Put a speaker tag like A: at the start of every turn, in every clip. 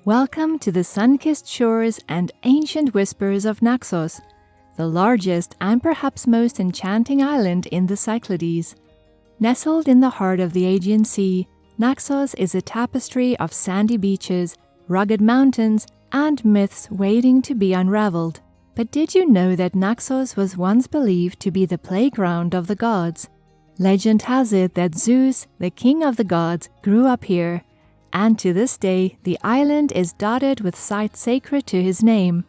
A: Welcome to the sun-kissed shores and ancient whispers of Naxos, the largest and perhaps most enchanting island in the Cyclades. Nestled in the heart of the Aegean Sea, Naxos is a tapestry of sandy beaches, rugged mountains, and myths waiting to be unraveled. But did you know that Naxos was once believed to be the playground of the gods? Legend has it that Zeus, the king of the gods, grew up here, and to this day the island is dotted with sites sacred to his name.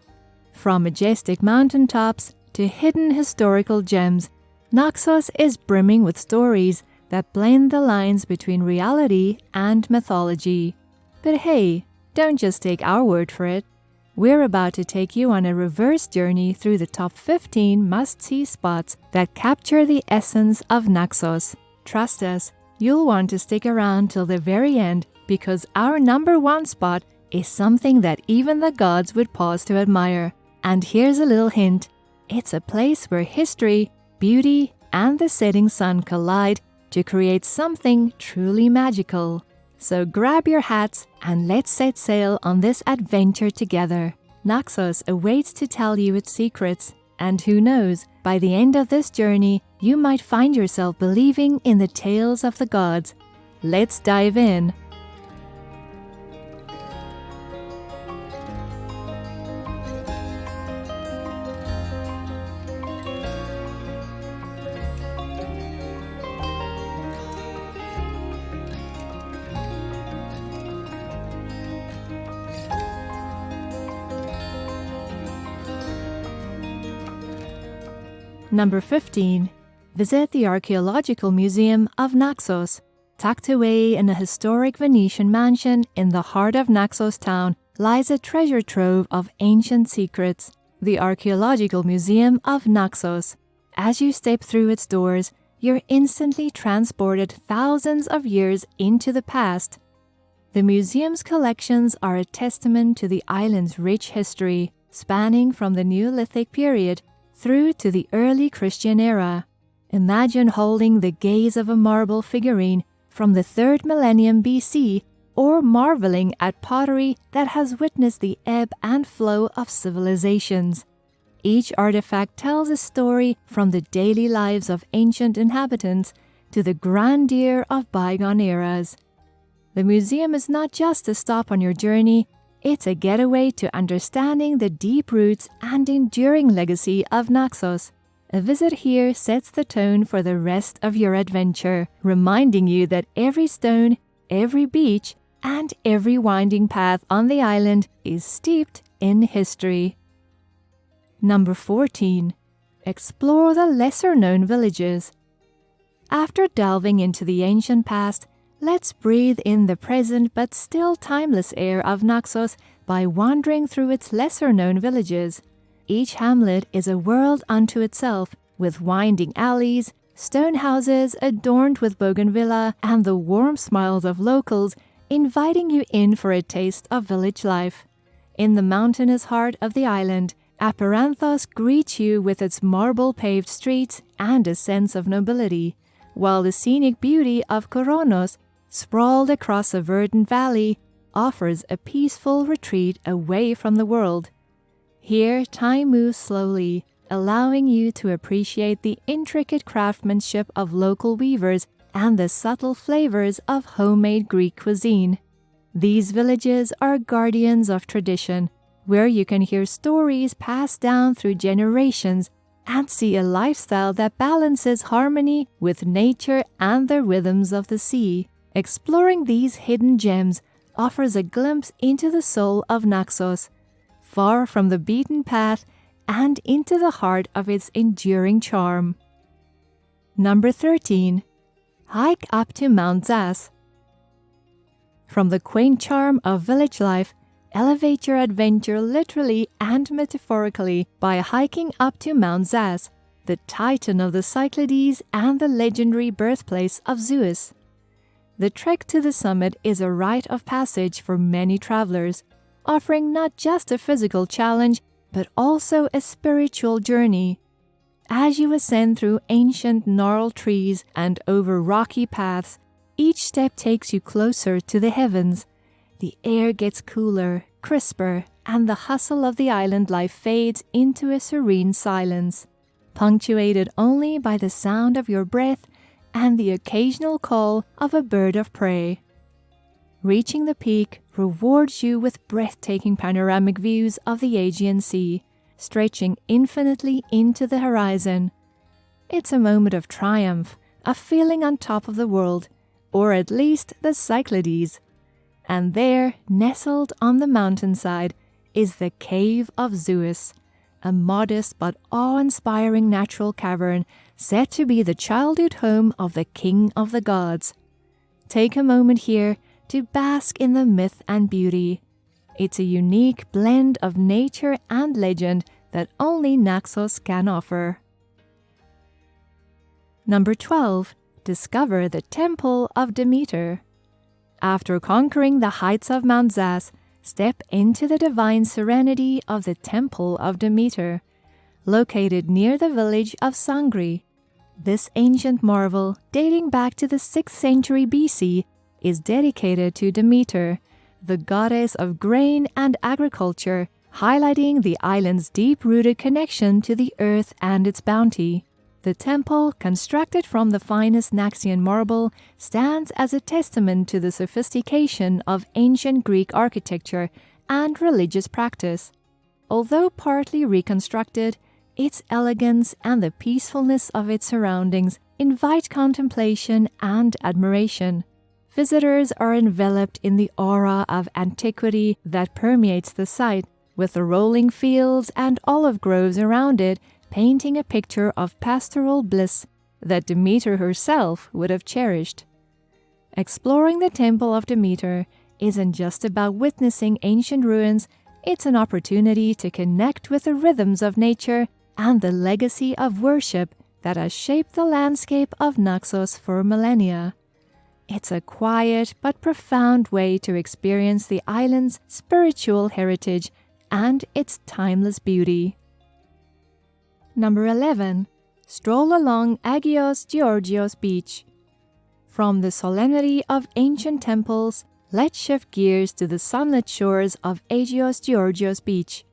A: From majestic mountaintops to hidden historical gems, Naxos is brimming with stories that blend the lines between reality and mythology. But hey, don't just take our word for it. We're about to take you on a reverse journey through the top 15 must-see spots that capture the essence of Naxos. Trust us, you'll want to stick around till the very end because our number one spot is something that even the gods would pause to admire. And here's a little hint. It's a place where history, beauty, and the setting sun collide to create something truly magical. So grab your hats and let's set sail on this adventure together. Naxos awaits to tell you its secrets, and who knows, by the end of this journey, you might find yourself believing in the tales of the gods. Let's dive in. Number 15. Visit the Archaeological Museum of Naxos. Tucked away in a historic Venetian mansion in the heart of Naxos town lies a treasure trove of ancient secrets, the Archaeological Museum of Naxos. As you step through its doors, you're instantly transported thousands of years into the past. The museum's collections are a testament to the island's rich history, spanning from the Neolithic period through to the early Christian era. Imagine holding the gaze of a marble figurine from the 3rd millennium BC, or marveling at pottery that has witnessed the ebb and flow of civilizations. Each artifact tells a story from the daily lives of ancient inhabitants to the grandeur of bygone eras. The museum is not just a stop on your journey, it's a getaway to understanding the deep roots and enduring legacy of Naxos. A visit here sets the tone for the rest of your adventure, reminding you that every stone, every beach, and every winding path on the island is steeped in history. Number 14. Explore the lesser-known villages. After delving into the ancient past, let's breathe in the present but still timeless air of Naxos by wandering through its lesser-known villages. Each hamlet is a world unto itself, with winding alleys, stone houses adorned with bougainvillea, and the warm smiles of locals inviting you in for a taste of village life. In the mountainous heart of the island, Aperanthos greets you with its marble-paved streets and a sense of nobility, while the scenic beauty of Koronos, sprawled across a verdant valley, offers a peaceful retreat away from the world. Here, time moves slowly, allowing you to appreciate the intricate craftsmanship of local weavers and the subtle flavors of homemade Greek cuisine. These villages are guardians of tradition, where you can hear stories passed down through generations and see a lifestyle that balances harmony with nature and the rhythms of the sea. Exploring these hidden gems offers a glimpse into the soul of Naxos, far from the beaten path and into the heart of its enduring charm. Number 13. Hike up to Mount Zas. From the quaint charm of village life, elevate your adventure literally and metaphorically by hiking up to Mount Zas, the titan of the Cyclades and the legendary birthplace of Zeus. The trek to the summit is a rite of passage for many travelers, offering not just a physical challenge, but also a spiritual journey. As you ascend through ancient gnarled trees and over rocky paths, each step takes you closer to the heavens. the air gets cooler, crisper, and the hustle of the island life fades into a serene silence, punctuated only by the sound of your breath and the occasional call of a bird of prey. Reaching the peak rewards you with breathtaking panoramic views of the Aegean Sea, stretching infinitely into the horizon. It's a moment of triumph, a feeling on top of the world, or at least the Cyclades. And there, nestled on the mountainside, is the Cave of Zeus, a modest but awe-inspiring natural cavern said to be the childhood home of the king of the gods. Take a moment here to bask in the myth and beauty. It's a unique blend of nature and legend that only Naxos can offer. Number 12. Discover the Temple of Demeter. After conquering the heights of Mount Zas, step into the divine serenity of the Temple of Demeter, located near the village of Sangri. This ancient marvel, dating back to the 6th century BC, is dedicated to Demeter, the goddess of grain and agriculture, highlighting the island's deep-rooted connection to the earth and its bounty. The temple, constructed from the finest Naxian marble, stands as a testament to the sophistication of ancient Greek architecture and religious practice. Although partly reconstructed, its elegance and the peacefulness of its surroundings invite contemplation and admiration. Visitors are enveloped in the aura of antiquity that permeates the site, with the rolling fields and olive groves around it painting a picture of pastoral bliss that Demeter herself would have cherished. Exploring the Temple of Demeter isn't just about witnessing ancient ruins, it's an opportunity to connect with the rhythms of nature and the legacy of worship that has shaped the landscape of Naxos for millennia. It's a quiet but profound way to experience the island's spiritual heritage and its timeless beauty. Number 11. Stroll along Agios Georgios Beach. From the solemnity of ancient temples, let's shift gears to the sunlit shores of Agios Georgios Beach.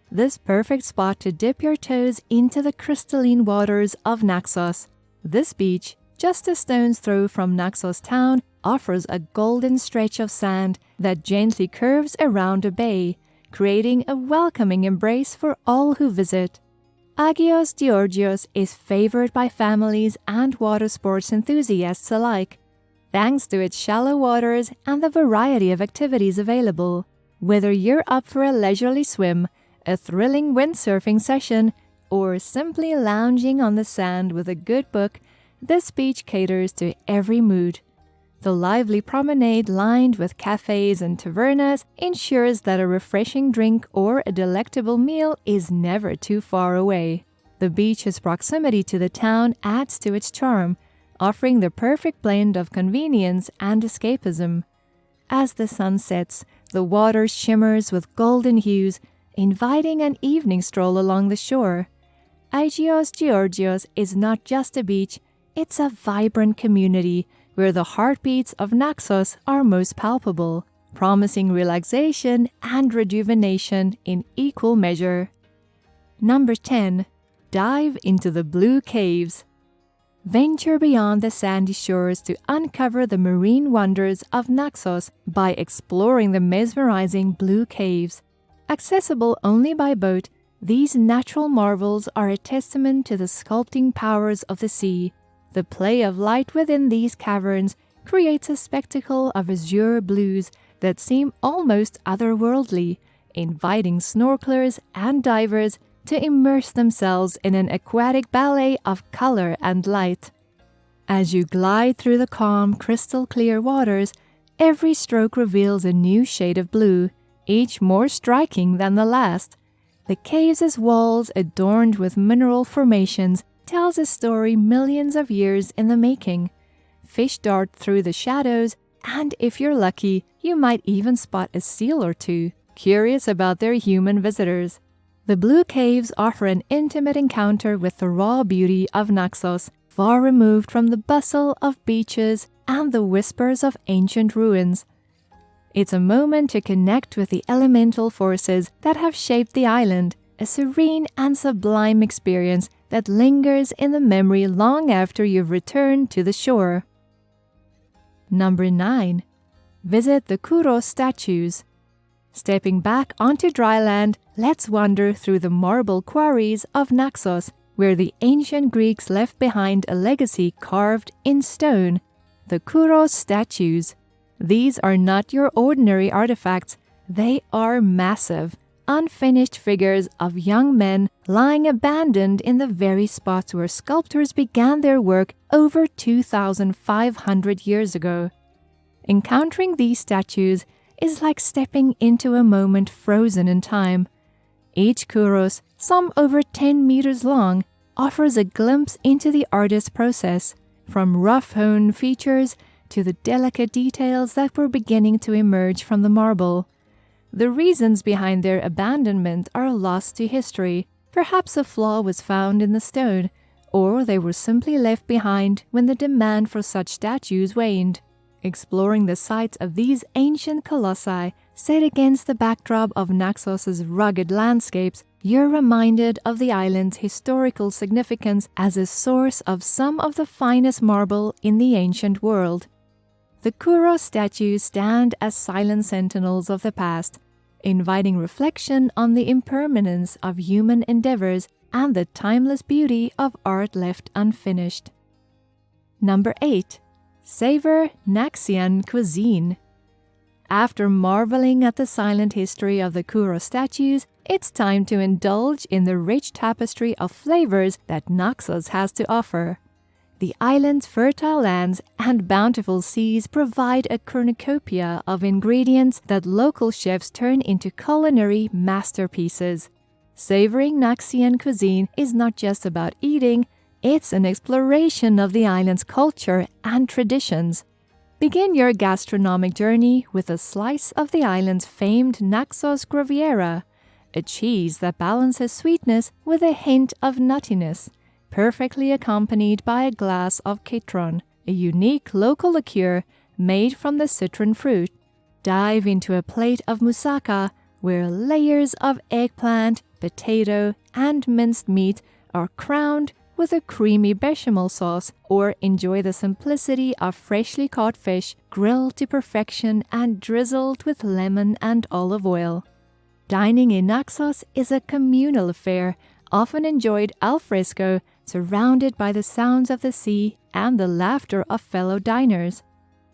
A: This perfect spot to dip your toes into the crystalline waters of Naxos. This beach, just a stone's throw from Naxos town, offers a golden stretch of sand that gently curves around a bay, creating a welcoming embrace for all who visit. Agios Georgios is favored by families and water sports enthusiasts alike, thanks to its shallow waters and the variety of activities available. Whether you're up for a leisurely swim, a thrilling windsurfing session, or simply lounging on the sand with a good book, this beach caters to every mood. The lively promenade lined with cafes and tavernas ensures that a refreshing drink or a delectable meal is never too far away. The beach's proximity to the town adds to its charm, offering the perfect blend of convenience and escapism. As the sun sets, the water shimmers with golden hues, inviting an evening stroll along the shore. Agios Georgios is not just a beach, it's a vibrant community where the heartbeats of Naxos are most palpable, promising relaxation and rejuvenation in equal measure. Number 10. Dive into the Blue Caves. Venture beyond the sandy shores to uncover the marine wonders of Naxos by exploring the mesmerizing Blue Caves. Accessible only by boat, these natural marvels are a testament to the sculpting powers of the sea. The play of light within these caverns creates a spectacle of azure blues that seem almost otherworldly, inviting snorkelers and divers to immerse themselves in an aquatic ballet of color and light. As you glide through the calm, crystal-clear waters, every stroke reveals a new shade of blue, each more striking than the last. The caves' walls, adorned with mineral formations, tells a story millions of years in the making. Fish dart through the shadows, and if you're lucky, you might even spot a seal or two, curious about their human visitors. The Blue Caves offer an intimate encounter with the raw beauty of Naxos, far removed from the bustle of beaches and the whispers of ancient ruins. It's a moment to connect with the elemental forces that have shaped the island, a serene and sublime experience that lingers in the memory long after you've returned to the shore. Number 9. Visit the Kouros statues. Stepping back onto dry land, let's wander through the marble quarries of Naxos, where the ancient Greeks left behind a legacy carved in stone, the Kouros statues. These are not your ordinary artifacts. They are massive, unfinished figures of young men lying abandoned in the very spots where sculptors began their work over 2,500 years ago. Encountering these statues is like stepping into a moment frozen in time. Each Kouros, some over 10 meters long, offers a glimpse into the artist's process, from rough-hewn features to the delicate details that were beginning to emerge from the marble. The reasons behind their abandonment are lost to history. Perhaps a flaw was found in the stone, or they were simply left behind when the demand for such statues waned. Exploring the sites of these ancient colossi set against the backdrop of Naxos' rugged landscapes, you're reminded of the island's historical significance as a source of some of the finest marble in the ancient world. The Kouros statues stand as silent sentinels of the past, inviting reflection on the impermanence of human endeavors and the timeless beauty of art left unfinished. Number 8. Savor Naxian cuisine. After marveling at the silent history of the Kouros statues, it's time to indulge in the rich tapestry of flavors that Naxos has to offer. The island's fertile lands and bountiful seas provide a cornucopia of ingredients that local chefs turn into culinary masterpieces. Savoring Naxian cuisine is not just about eating, it's an exploration of the island's culture and traditions. Begin your gastronomic journey with a slice of the island's famed Naxos Groviera, a cheese that balances sweetness with a hint of nuttiness, perfectly accompanied by a glass of Kitron, a unique local liqueur made from the citron fruit. Dive into a plate of moussaka, where layers of eggplant, potato, and minced meat are crowned with a creamy bechamel sauce, or enjoy the simplicity of freshly caught fish grilled to perfection and drizzled with lemon and olive oil. Dining in Naxos is a communal affair, often enjoyed al fresco, surrounded by the sounds of the sea and the laughter of fellow diners.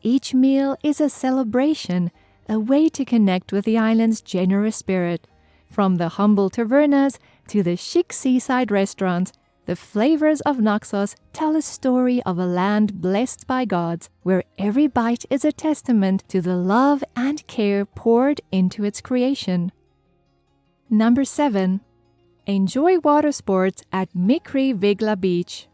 A: Each meal is a celebration, a way to connect with the island's generous spirit. From the humble tavernas to the chic seaside restaurants, the flavors of Naxos tell a story of a land blessed by gods, where every bite is a testament to the love and care poured into its creation. Number 7. Enjoy water sports at Mikri Vigla Beach.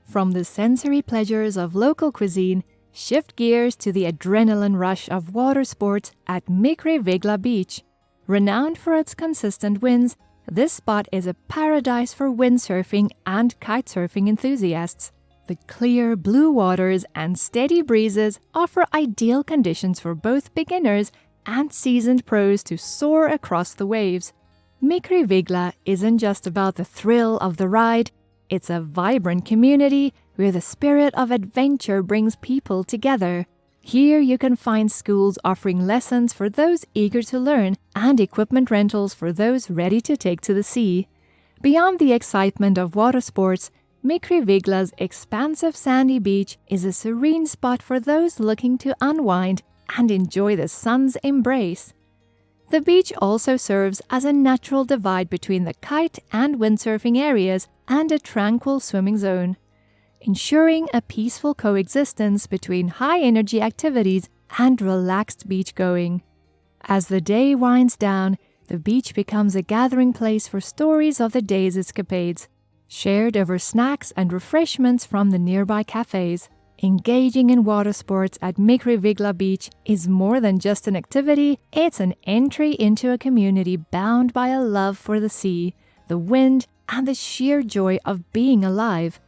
A: From the sensory pleasures of local cuisine, shift gears to the adrenaline rush of water sports at Mikri Vigla Beach. Renowned for its consistent winds, this spot is a paradise for windsurfing and kitesurfing enthusiasts. The clear blue waters and steady breezes offer ideal conditions for both beginners and seasoned pros to soar across the waves. Mikri Vigla isn't just about the thrill of the ride, it's a vibrant community where the spirit of adventure brings people together. Here you can find schools offering lessons for those eager to learn and equipment rentals for those ready to take to the sea. Beyond the excitement of water sports, Mikri Vigla's expansive sandy beach is a serene spot for those looking to unwind and enjoy the sun's embrace. The beach also serves as a natural divide between the kite and windsurfing areas and a tranquil swimming zone, ensuring a peaceful coexistence between high-energy activities and relaxed beach-going. As the day winds down, the beach becomes a gathering place for stories of the day's escapades, shared over snacks and refreshments from the nearby cafes. Engaging in water sports at Mikri Vigla Beach is more than just an activity, it's an entry into a community bound by a love for the sea, the wind, and the sheer joy of being alive.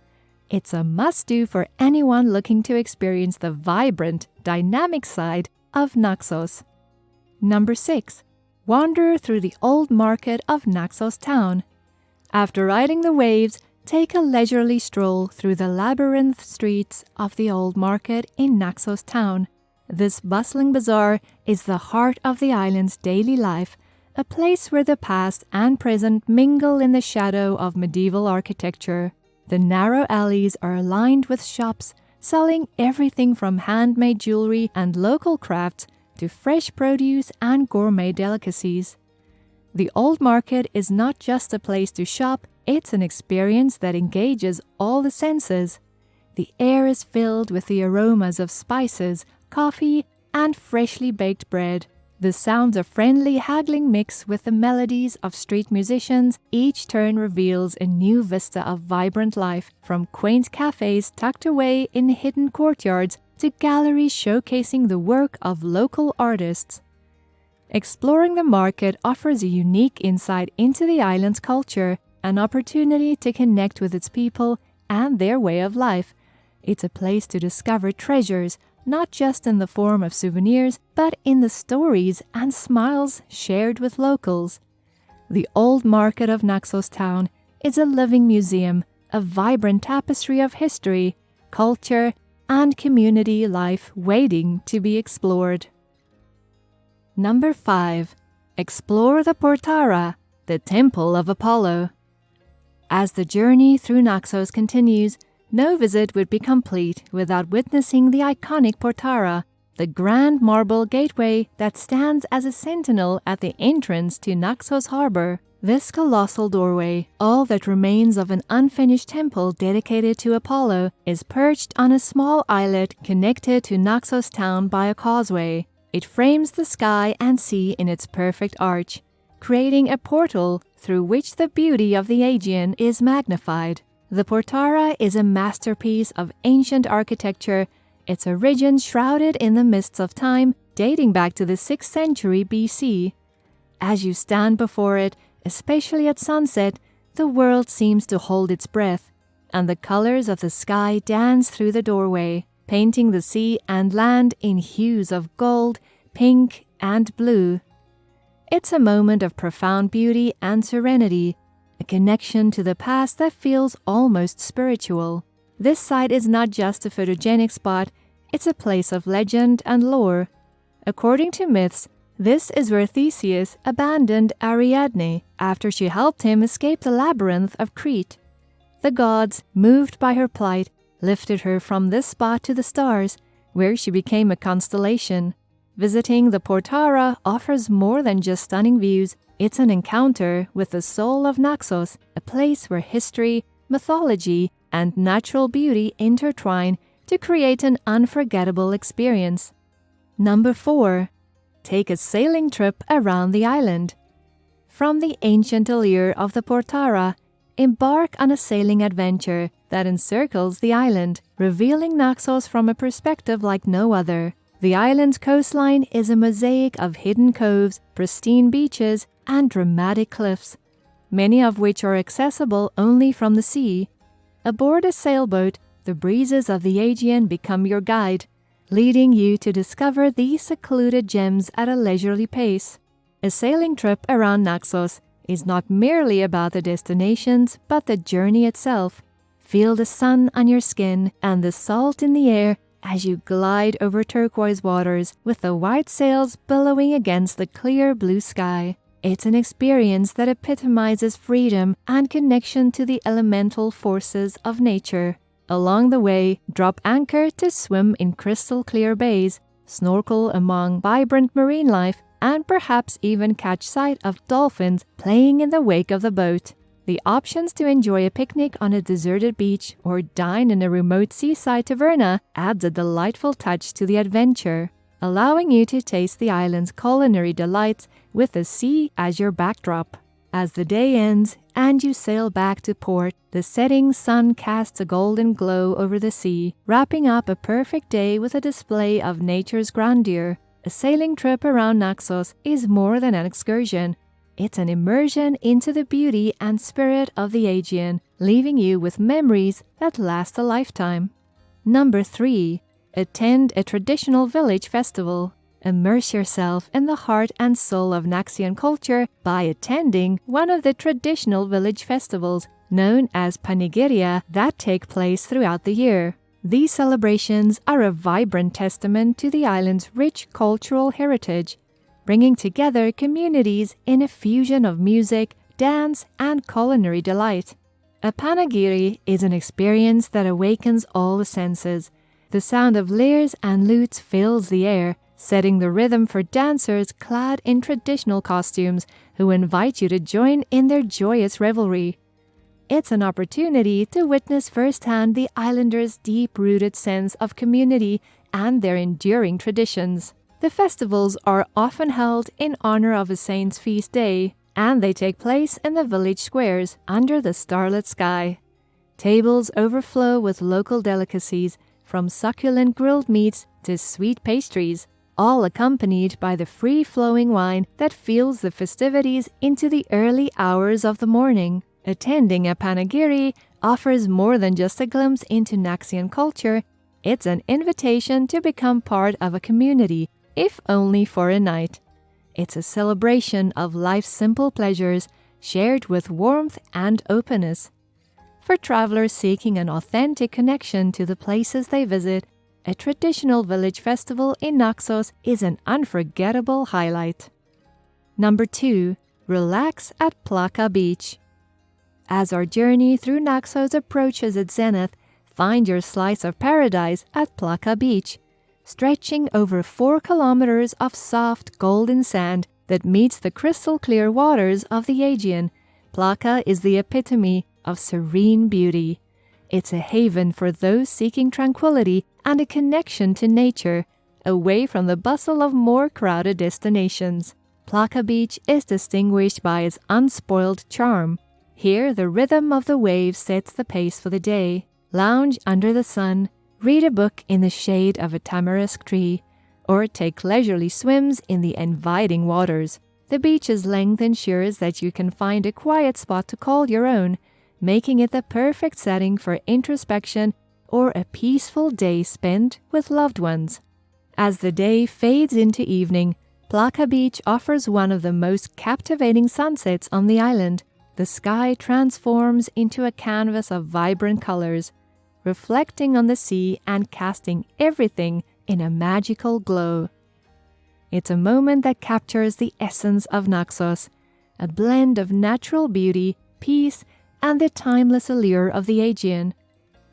A: It's a must-do for anyone looking to experience the vibrant, dynamic side of Naxos. Number 6. Wander through the old market of Naxos town. After riding the waves, take a leisurely stroll through the labyrinth streets of the old market in Naxos town. This bustling bazaar is the heart of the island's daily life, a place where the past and present mingle in the shadow of medieval architecture. The narrow alleys are lined with shops selling everything from handmade jewelry and local crafts to fresh produce and gourmet delicacies. The old market is not just a place to shop, it's an experience that engages all the senses. The air is filled with the aromas of spices, coffee, and freshly baked bread. The sounds of friendly haggling mix with the melodies of street musicians. Each turn reveals a new vista of vibrant life, from quaint cafes tucked away in hidden courtyards to galleries showcasing the work of local artists. Exploring the market offers a unique insight into the island's culture, an opportunity to connect with its people and their way of life. It's a place to discover treasures, not just in the form of souvenirs, but in the stories and smiles shared with locals. The old market of Naxos town is a living museum, a vibrant tapestry of history, culture, and community life waiting to be explored. Number 5. Explore the Portara, the Temple of Apollo. As the journey through Naxos continues, no visit would be complete without witnessing the iconic Portara, the grand marble gateway that stands as a sentinel at the entrance to Naxos harbor. This colossal doorway, all that remains of an unfinished temple dedicated to Apollo, is perched on a small islet connected to Naxos town by a causeway. It frames the sky and sea in its perfect arch, creating a portal through which the beauty of the Aegean is magnified. The Portara is a masterpiece of ancient architecture, its origins shrouded in the mists of time, dating back to the 6th century BC. As you stand before it, especially at sunset, the world seems to hold its breath, and the colors of the sky dance through the doorway, painting the sea and land in hues of gold, pink, and blue. It's a moment of profound beauty and serenity, a connection to the past that feels almost spiritual. This site is not just a photogenic spot, it's a place of legend and lore. According to myths, this is where Theseus abandoned Ariadne after she helped him escape the labyrinth of Crete. The gods, moved by her plight, lifted her from this spot to the stars, where she became a constellation. Visiting the Portara offers more than just stunning views. It's an encounter with the soul of Naxos, a place where history, mythology, and natural beauty intertwine to create an unforgettable experience. Number 4. Take a sailing trip around the island. From the ancient allure of the Portara, embark on a sailing adventure that encircles the island, revealing Naxos from a perspective like no other. The island's coastline is a mosaic of hidden coves, pristine beaches, and dramatic cliffs, many of which are accessible only from the sea. Aboard a sailboat, the breezes of the Aegean become your guide, leading you to discover these secluded gems at a leisurely pace. A sailing trip around Naxos is not merely about the destinations, but the journey itself. Feel the sun on your skin and the salt in the air as you glide over turquoise waters with the white sails billowing against the clear blue sky. It's an experience that epitomizes freedom and connection to the elemental forces of nature. Along the way, drop anchor to swim in crystal clear bays, snorkel among vibrant marine life, and perhaps even catch sight of dolphins playing in the wake of the boat. The options to enjoy a picnic on a deserted beach or dine in a remote seaside taverna adds a delightful touch to the adventure, allowing you to taste the island's culinary delights with the sea as your backdrop. As the day ends and you sail back to port, the setting sun casts a golden glow over the sea, wrapping up a perfect day with a display of nature's grandeur. A sailing trip around Naxos is more than an excursion. It's an immersion into the beauty and spirit of the Aegean, leaving you with memories that last a lifetime. Number 3. Attend a traditional village festival. Immerse yourself in the heart and soul of Naxian culture by attending one of the traditional village festivals known as Panigiria that take place throughout the year. These celebrations are a vibrant testament to the island's rich cultural heritage, bringing together communities in a fusion of music, dance, and culinary delight. A panagiri is an experience that awakens all the senses. The sound of lyres and lutes fills the air, setting the rhythm for dancers clad in traditional costumes who invite you to join in their joyous revelry. It's an opportunity to witness firsthand the islanders' deep-rooted sense of community and their enduring traditions. The festivals are often held in honor of a saint's feast day, and they take place in the village squares under the starlit sky. Tables overflow with local delicacies, from succulent grilled meats to sweet pastries, all accompanied by the free-flowing wine that fuels the festivities into the early hours of the morning. Attending a panagiri offers more than just a glimpse into Naxian culture. It's an invitation to become part of a community, if only for a night. It's a celebration of life's simple pleasures, shared with warmth and openness. For travelers seeking an authentic connection to the places they visit, a traditional village festival in Naxos is an unforgettable highlight. Number 2. Relax at Plaka Beach. As our journey through Naxos approaches its zenith, find your slice of paradise at Plaka Beach, stretching over 4 kilometers of soft golden sand that meets the crystal-clear waters of the Aegean. Plaka is the epitome of serene beauty. It's a haven for those seeking tranquility and a connection to nature, away from the bustle of more crowded destinations. Plaka Beach is distinguished by its unspoiled charm. Here, the rhythm of the waves sets the pace for the day. Lounge under the sun, read a book in the shade of a tamarisk tree, or take leisurely swims in the inviting waters. The beach's length ensures that you can find a quiet spot to call your own, making it the perfect setting for introspection or a peaceful day spent with loved ones. As the day fades into evening, Plaka Beach offers one of the most captivating sunsets on the island. The sky transforms into a canvas of vibrant colors, reflecting on the sea and casting everything in a magical glow. It's a moment that captures the essence of Naxos, a blend of natural beauty, peace, and the timeless allure of the Aegean.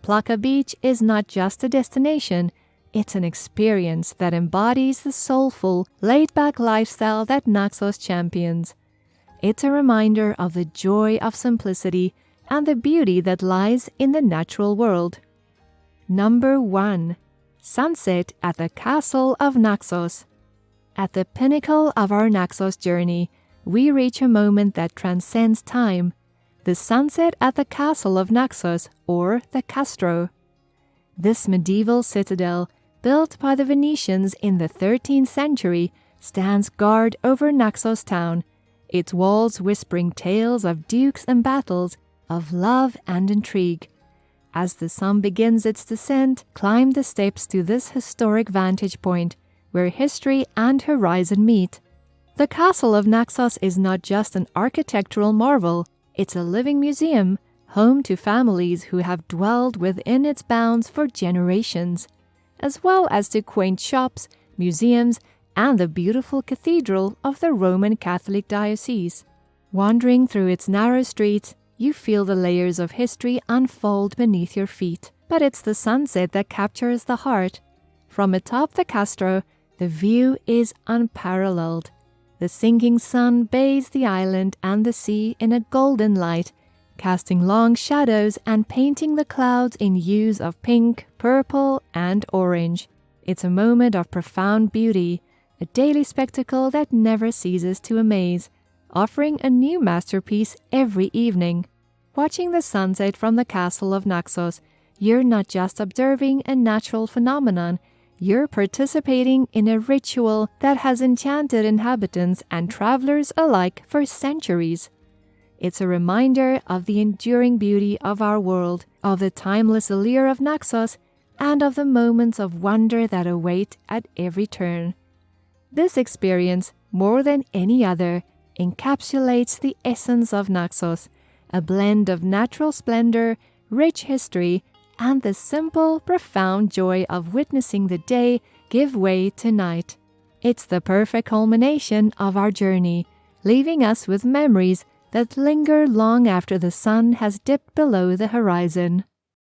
A: Plaka Beach is not just a destination, it's an experience that embodies the soulful, laid-back lifestyle that Naxos champions. It's a reminder of the joy of simplicity and the beauty that lies in the natural world. Number 1. Sunset at the Castle of Naxos. At the pinnacle of our Naxos journey, we reach a moment that transcends time, the sunset at the Castle of Naxos, or the Castro. This medieval citadel, built by the Venetians in the 13th century, stands guard over Naxos town, its walls whispering tales of dukes and battles, of love and intrigue. As the sun begins its descent, climb the steps to this historic vantage point, where history and horizon meet. The Castle of Naxos is not just an architectural marvel, it's a living museum, home to families who have dwelled within its bounds for generations, as well as to quaint shops, museums, and the beautiful cathedral of the Roman Catholic Diocese. Wandering through its narrow streets, you feel the layers of history unfold beneath your feet. But it's the sunset that captures the heart. From atop the Castro, the view is unparalleled. The sinking sun bathes the island and the sea in a golden light, casting long shadows and painting the clouds in hues of pink, purple, and orange. It's a moment of profound beauty, a daily spectacle that never ceases to amaze, offering a new masterpiece every evening. Watching the sunset from the Castle of Naxos, you're not just observing a natural phenomenon, you're participating in a ritual that has enchanted inhabitants and travelers alike for centuries. It's a reminder of the enduring beauty of our world, of the timeless allure of Naxos, and of the moments of wonder that await at every turn. This experience, more than any other, encapsulates the essence of Naxos, a blend of natural splendor, rich history, and the simple, profound joy of witnessing the day give way to night. It's the perfect culmination of our journey, leaving us with memories that linger long after the sun has dipped below the horizon.